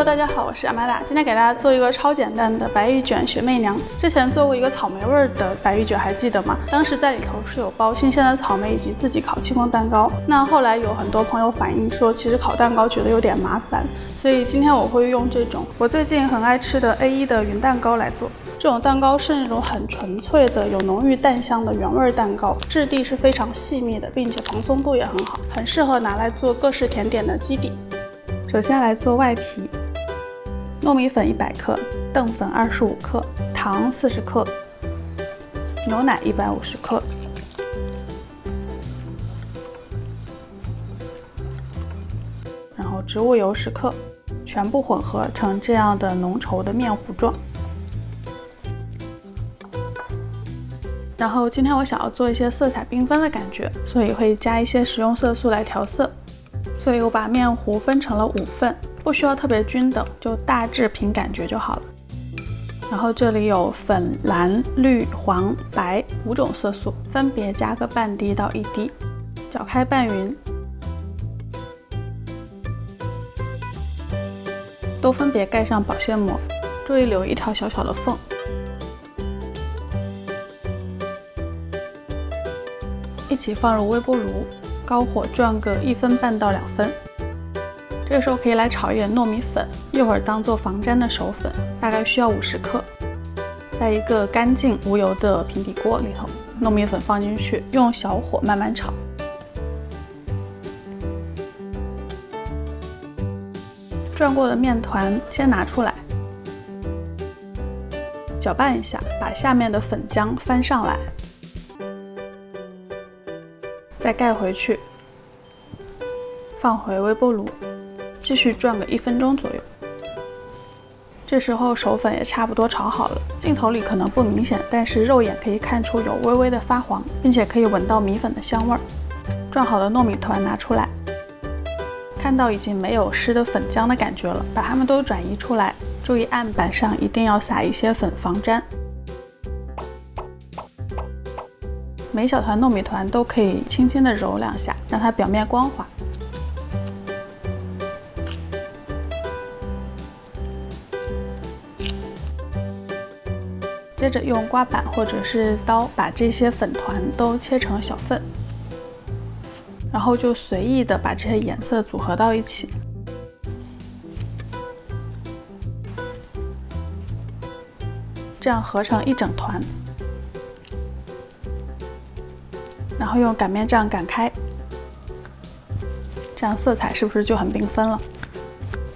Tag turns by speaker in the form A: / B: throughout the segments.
A: Hello， 大家好，我是阿玛达，今天给大家做一个超简单的白玉卷学媚娘。之前做过一个草莓味的白玉卷，还记得吗？当时在里头是有包新鲜的草莓以及自己烤戚风蛋糕。那后来有很多朋友反映说，其实烤蛋糕觉得有点麻烦，所以今天我会用这种我最近很爱吃的 A1 的云蛋糕来做。这种蛋糕是那种很纯粹的、有浓郁蛋香的原味蛋糕，质地是非常细密的，并且蓬松度也很好，很适合拿来做各式甜点的基底。首先来做外皮，糯米粉100克，淀粉25克，糖40克，牛奶150克，然后植物油10克，全部混合成这样的浓稠的面糊状。然后今天我想要做一些色彩缤纷的感觉，所以会加一些食用色素来调色。所以我把面糊分成了5份，不需要特别均等，就大致凭感觉就好了。然后这里有粉、蓝、绿、黄、白5种色素，分别加个半滴到1滴，搅开拌匀，都分别盖上保鲜膜，注意留一条小小的缝。一起放入微波炉，高火转个1分半到2分。这个时候可以来炒一点糯米粉，一会儿当做防粘的手粉，大概需要50克。在一个干净无油的平底锅里头，糯米粉放进去，用小火慢慢炒。转过的面团先拿出来，搅拌一下，把下面的粉浆翻上来。再盖回去，放回微波炉，继续转个1分钟左右。这时候手粉也差不多炒好了，镜头里可能不明显，但是肉眼可以看出有微微的发黄，并且可以闻到米粉的香味儿。转好的糯米团拿出来，看到已经没有湿的粉浆的感觉了，把它们都转移出来，注意案板上一定要撒一些粉防粘。每小团糯米团都可以轻轻地揉2下，让它表面光滑。接着用刮板或者是刀把这些粉团都切成小份，然后就随意的把这些颜色组合到一起。这样合成一整团。然后用擀面杖擀开，这样色彩是不是就很缤纷了？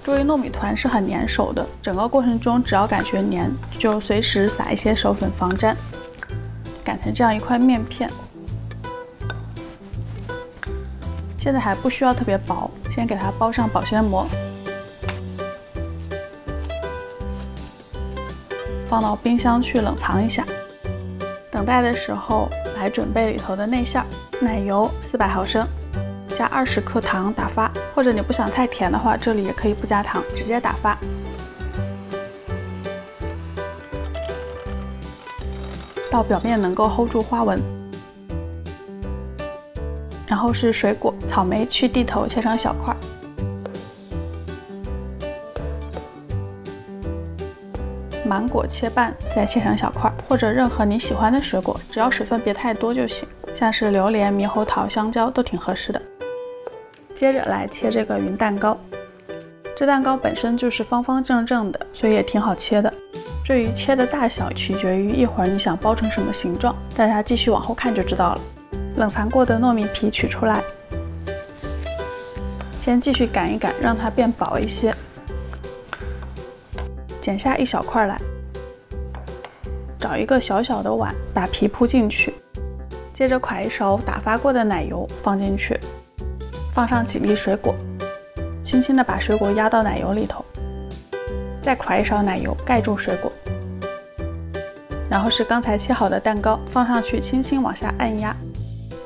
A: 注意糯米团是很粘手的，整个过程中只要感觉粘，就随时撒一些手粉防粘，擀成这样一块面片。现在还不需要特别薄，先给它包上保鲜膜，放到冰箱去冷藏一下。等待的时候来准备里头的内馅，奶油400毫升，加20克糖打发，或者你不想太甜的话，这里也可以不加糖，直接打发。到表面能够 hold 住花纹。然后是水果，草莓去蒂头切成小块，芒果切半再切成小块，或者任何你喜欢的水果，只要水分别太多就行，像是榴莲、猕猴桃、香蕉都挺合适的。接着来切这个云蛋糕，这蛋糕本身就是方方正正的，所以也挺好切的。至于切的大小取决于一会儿你想包成什么形状，大家继续往后看就知道了。冷藏过的糯米皮取出来，先继续擀一擀，让它变薄一些。剪下一小块来，找一个小小的碗，把皮铺进去，接着㧟一勺打发过的奶油放进去，放上几粒水果，轻轻地把水果压到奶油里头，再㧟一勺奶油盖住水果，然后是刚才切好的蛋糕放上去，轻轻往下按压，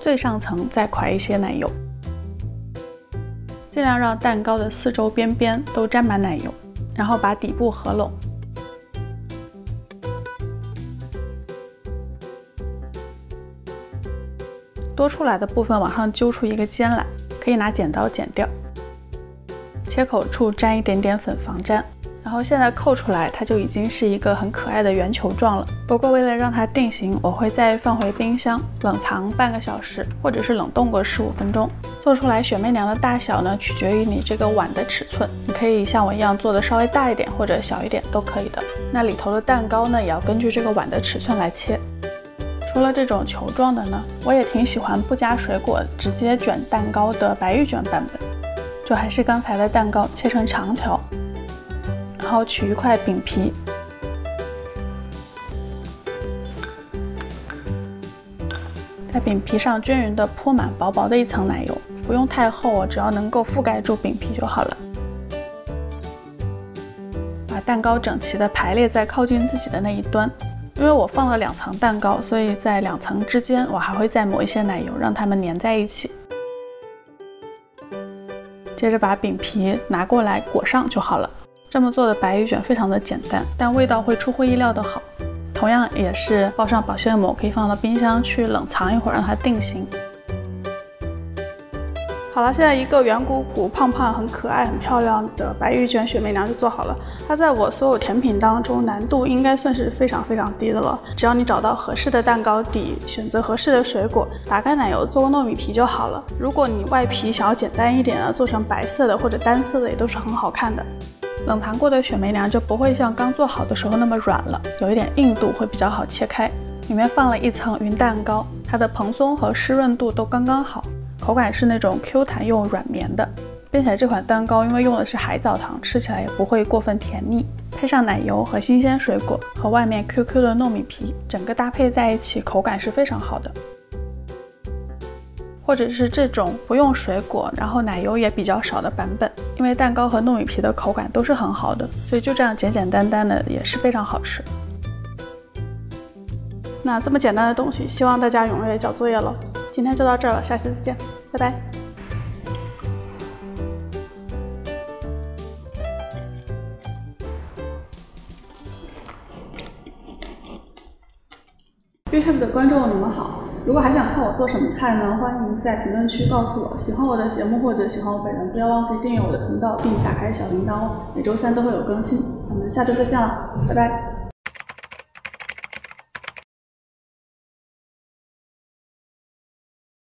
A: 最上层再㧟一些奶油，尽量让蛋糕的四周边边都沾满奶油，然后把底部合拢。多出来的部分往上揪出一个尖来，可以拿剪刀剪掉。切口处沾一点点粉防粘。然后现在扣出来，它就已经是一个很可爱的圆球状了。不过为了让它定型，我会再放回冰箱冷藏半个小时，或者是冷冻个15分钟。做出来雪媚娘的大小呢，取决于你这个碗的尺寸，你可以像我一样做的稍微大一点或者小一点都可以的。那里头的蛋糕呢，也要根据这个碗的尺寸来切。除了这种球状的呢，我也挺喜欢不加水果直接卷蛋糕的白玉卷版本。就还是刚才的蛋糕，切成长条。然后取一块饼皮，在饼皮上均匀地铺满薄薄的一层奶油，不用太厚，只要能够覆盖住饼皮就好了。把蛋糕整齐地排列在靠近自己的那一端。因为我放了2层蛋糕，所以在2层之间我还会再抹一些奶油，让它们粘在一起。接着把饼皮拿过来裹上就好了。这么做的白玉卷非常的简单，但味道会出乎意料的好。同样也是包上保鲜膜，可以放到冰箱去冷藏一会儿，让它定型。好了，现在一个圆鼓鼓、胖胖、很可爱、很漂亮的白玉卷雪媚娘就做好了。它在我所有甜品当中难度应该算是非常低的了。只要你找到合适的蛋糕底，选择合适的水果，打开奶油做个糯米皮就好了。如果你外皮想要简单一点呢，做成白色的或者单色的也都是很好看的。冷藏过的雪媚娘就不会像刚做好的时候那么软了，有一点硬度，会比较好切开。里面放了一层云蛋糕，它的蓬松和湿润度都刚刚好，口感是那种 Q 弹又软绵的，并且这款蛋糕因为用的是海藻糖，吃起来也不会过分甜腻。配上奶油和新鲜水果和外面 QQ 的糯米皮，整个搭配在一起，口感是非常好的。或者是这种不用水果，然后奶油也比较少的版本，因为蛋糕和糯米皮的口感都是很好的，所以就这样简简单单的也是非常好吃。那这么简单的东西，希望大家踊跃交作业了。今天就到这儿了，下期再见，拜拜。YouTube 的观众你们好，如果还想看我做什么菜呢，欢迎在评论区告诉我。喜欢我的节目或者喜欢我本人，不要忘记订阅我的频道并打开小铃铛哦，每周3都会有更新。咱们下周再见了，拜拜。